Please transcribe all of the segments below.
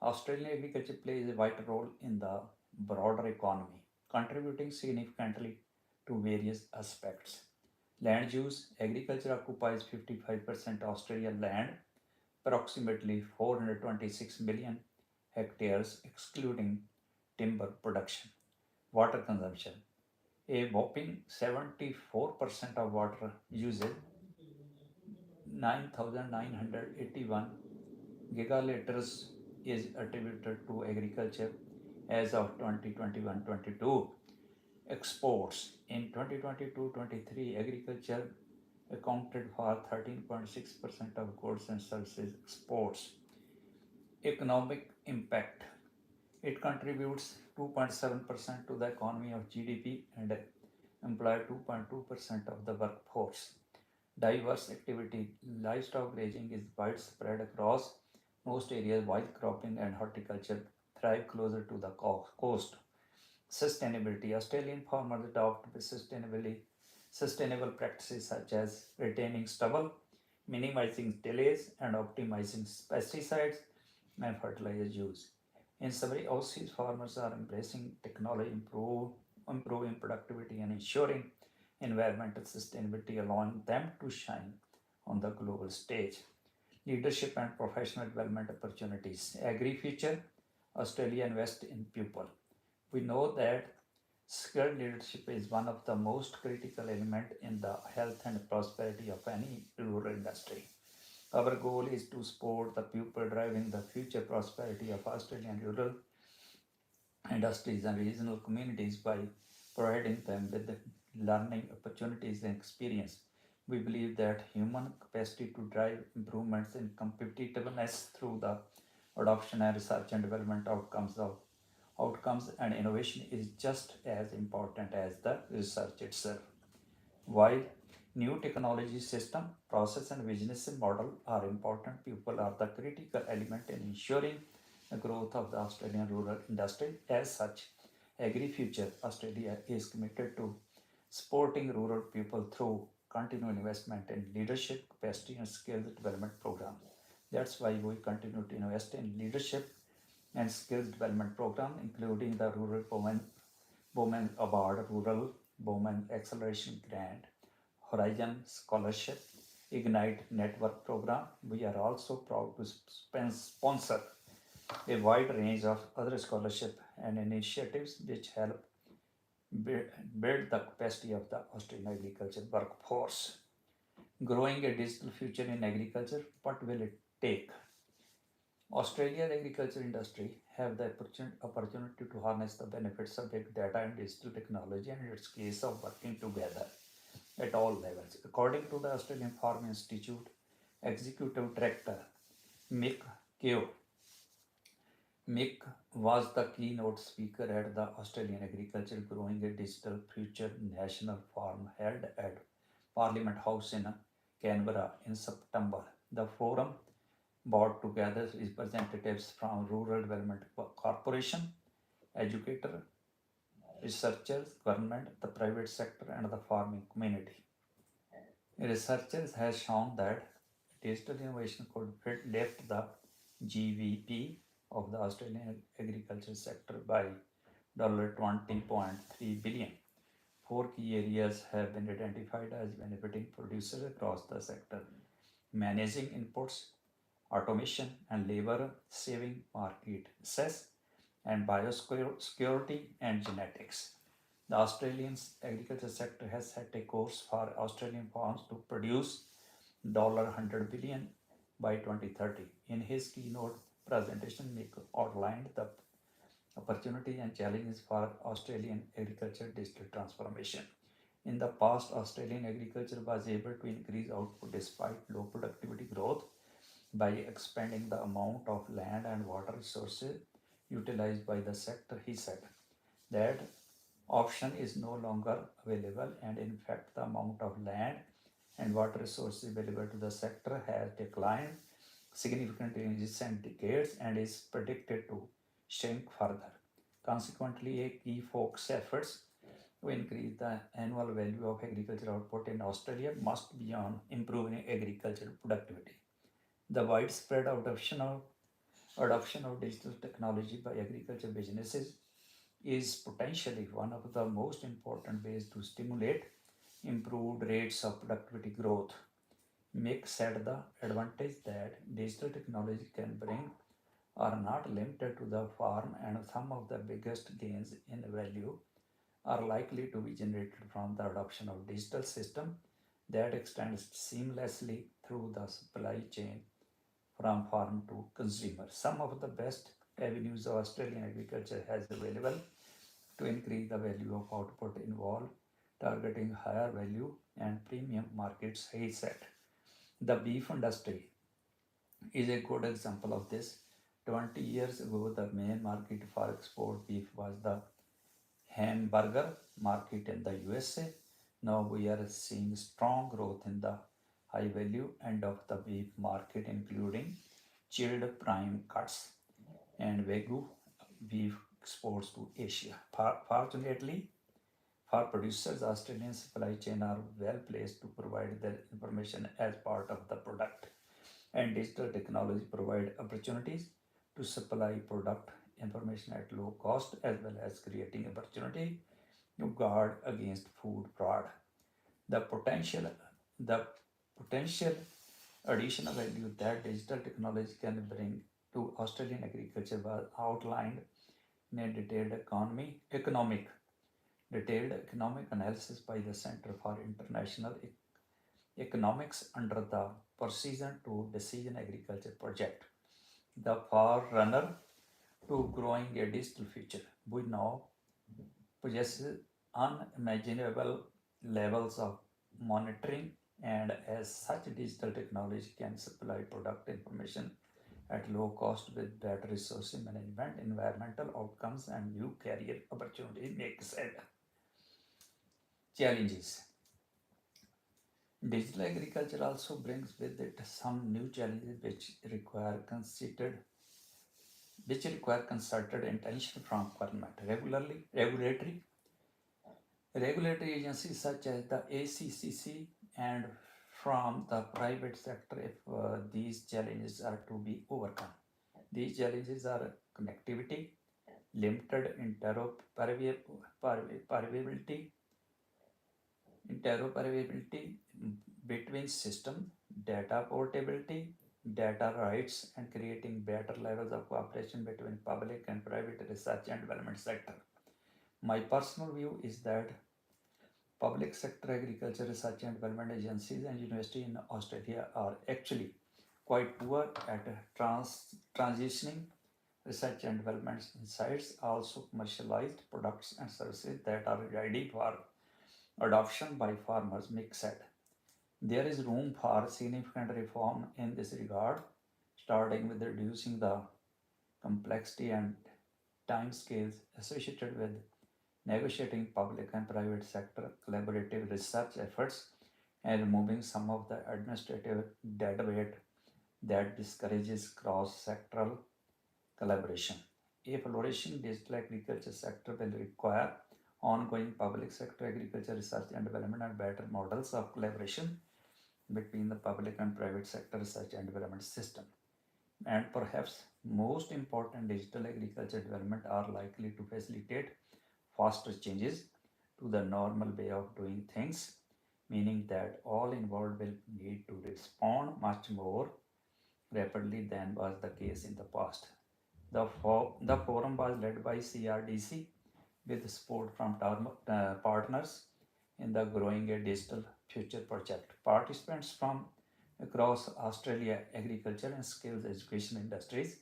Australian agriculture plays a vital role in the broader economy, contributing significantly to various aspects. Land use agriculture occupies 55% Australian land, approximately 426 million hectares, excluding timber production. Water consumption a whopping 74% of water usage, 9,981 gigaliters, is attributed to agriculture as of 2021-22. Exports in 2022-23, agriculture accounted for 13.6% of goods and services exports. Economic impact, it contributes 2.7% to the economy of GDP and employ 2.2% of the workforce. Diverse activity, livestock grazing is widespread across most areas while cropping and horticulture thrive closer to the coast. Sustainability, Australian farmers adopt sustainable practices such as retaining stubble, minimizing tillage, and optimizing pesticides and fertilizer use. In summary, Aussies farmers are embracing technology, improving productivity, and ensuring environmental sustainability, allowing them to shine on the global stage. Leadership and professional development opportunities. Agri-future, Australia invest in people. We know that skilled leadership is one of the most critical elements in the health and prosperity of any rural industry. Our goal is to support the people driving the future prosperity of Australian rural industries and regional communities by providing them with the learning opportunities and experience. We believe that human capacity to drive improvements in competitiveness through the adoption and research and development outcomes and innovation is just as important as the research itself. While new technology system, process and business model are important, people are the critical element in ensuring the growth of the Australian rural industry. As such, AgriFuture Australia is committed to supporting rural people through continued investment in leadership, capacity and skills development program. That's why we continue to invest in leadership and skills development program, including the Rural Bowman Award, Rural Bowman Acceleration Grant, Horizon Scholarship, Ignite Network Program. We are also proud to sponsor a wide range of other scholarship and initiatives which help build the capacity of the Australian agriculture workforce. Growing a digital future in agriculture, what will it take? Australian agriculture industry have the opportunity to harness the benefits of big data and digital technology, and its case of working together at all levels. According to the Australian Farm Institute Executive Director Mick Keogh, Mick was the keynote speaker at the Australian Agriculture Growing a Digital Future National Forum held at Parliament House in Canberra in September. The forum brought together representatives from Rural Development Corporation, educators, researchers, government, the private sector, and the farming community. Researchers has shown that digital innovation could lift the GVP of the Australian agriculture sector by $20.3 billion. Four key areas have been identified as benefiting producers across the sector: managing inputs, automation and labor saving, market access, and biosecurity and genetics. The Australian agriculture sector has set a course for Australian farms to produce $100 billion by 2030. In his keynote presentation, Mick outlined the opportunity and challenges for Australian agriculture digital transformation. In the past, Australian agriculture was able to increase output despite low productivity growth by expanding the amount of land and water resources utilized by the sector. He said that option is no longer available, and in fact the amount of land and water resources available to the sector has declined significantly in recent decades and is predicted to shrink further. Consequently, a key focus efforts to increase the annual value of agricultural output in Australia must be on improving agricultural productivity. The widespread adoption of Adoption of digital technology by agriculture businesses is potentially one of the most important ways to stimulate improved rates of productivity growth. Mick said the advantage that digital technology can bring are not limited to the farm, and some of the biggest gains in value are likely to be generated from the adoption of digital system that extends seamlessly through the supply chain from farm to consumer. Some of the best avenues of Australian agriculture has available to increase the value of output involve targeting higher value and premium markets, he said. The beef industry is a good example of this. 20 years ago, the main market for export beef was the hamburger market in the USA. Now we are seeing strong growth in the high value end of the beef market, including chilled prime cuts and Wagyu beef exports to Asia. Fortunately, for producers, Australian supply chain are well placed to provide their information as part of the product, and digital technology provide opportunities to supply product information at low cost as well as creating opportunity to guard against food fraud. The potential the potential additional value that digital technology can bring to Australian agriculture was outlined in a detailed economic analysis by the Center for International Economics under the Precision to Decision Agriculture project, the forerunner to growing a digital future. We now possess unimaginable levels of monitoring, and as such, digital technology can supply product information at low cost with better resource management, environmental outcomes, and new career opportunities. Makes it challenges. Digital agriculture also brings with it some new challenges which require concerted attention from government. Regulatory agencies such as the ACCC and from the private sector if these challenges are to be overcome. These challenges are connectivity, limited interoperability between systems, data portability, data rights, and creating better levels of cooperation between public and private research and development sector. My personal view is that public sector agriculture research and development agencies and universities in Australia are actually quite poor at transitioning research and development insights, also commercialized products and services that are ready for adoption by farmers, Mick said. There is room for significant reform in this regard, starting with reducing the complexity and timescales associated with negotiating public and private sector collaborative research efforts and removing some of the administrative dead weight that discourages cross-sectoral collaboration. A flourishing digital agriculture sector will require ongoing public sector agriculture research and development and better models of collaboration between the public and private sector research and development system. And perhaps most important, digital agriculture development are likely to facilitate faster changes to the normal way of doing things, meaning that all involved will need to respond much more rapidly than was the case in the past. The forum was led by CRDC with support from partners in the Growing a Digital Future project. Participants from across Australia agriculture and skills education industries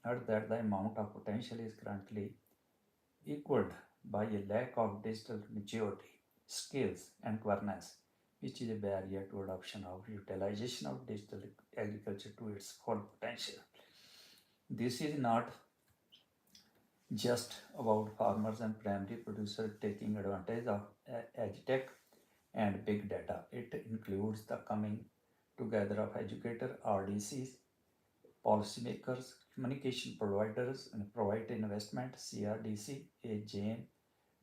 heard that the amount of potential is currently equaled by a lack of digital maturity, skills, and governance, which is a barrier to adoption of utilization of digital agriculture to its full potential. This is not just about farmers and primary producers taking advantage of agtech and big data. It includes the coming together of educators, RDCs, policymakers, communication providers, and private investment, CRDC, a Jane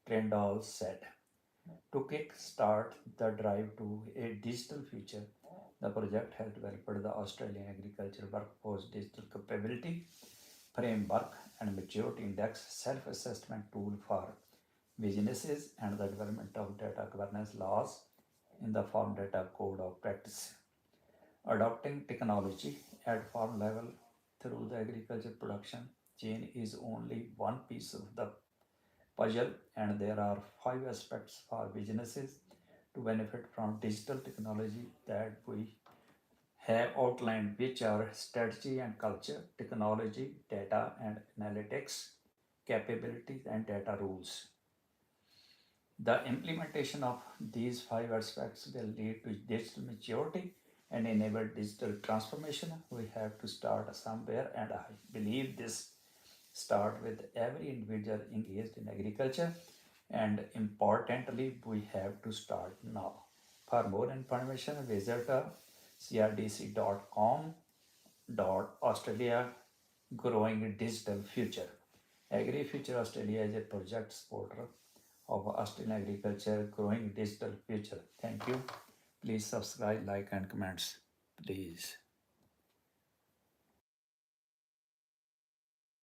Trendall said. To kick-start the drive to a digital future, the project has developed the Australian agriculture workforce digital capability framework and maturity index self-assessment tool for businesses and the development of data governance laws in the farm data code of practice. Adopting technology at farm level through the agriculture production chain is only one piece of the puzzle, and there are five aspects for businesses to benefit from digital technology that we have outlined, which are strategy and culture, technology, data and analytics, capabilities, and data rules. The implementation of these five aspects will lead to digital maturity and enable digital transformation. We have to start somewhere, and I believe this start with every individual engaged in agriculture, and importantly, we have to start now. For more information, visit crdc.com.australia growing digital future. AgriFuture Australia is a project supporter of Australian agriculture growing digital future. Thank you. Please subscribe, like, and comments. Please.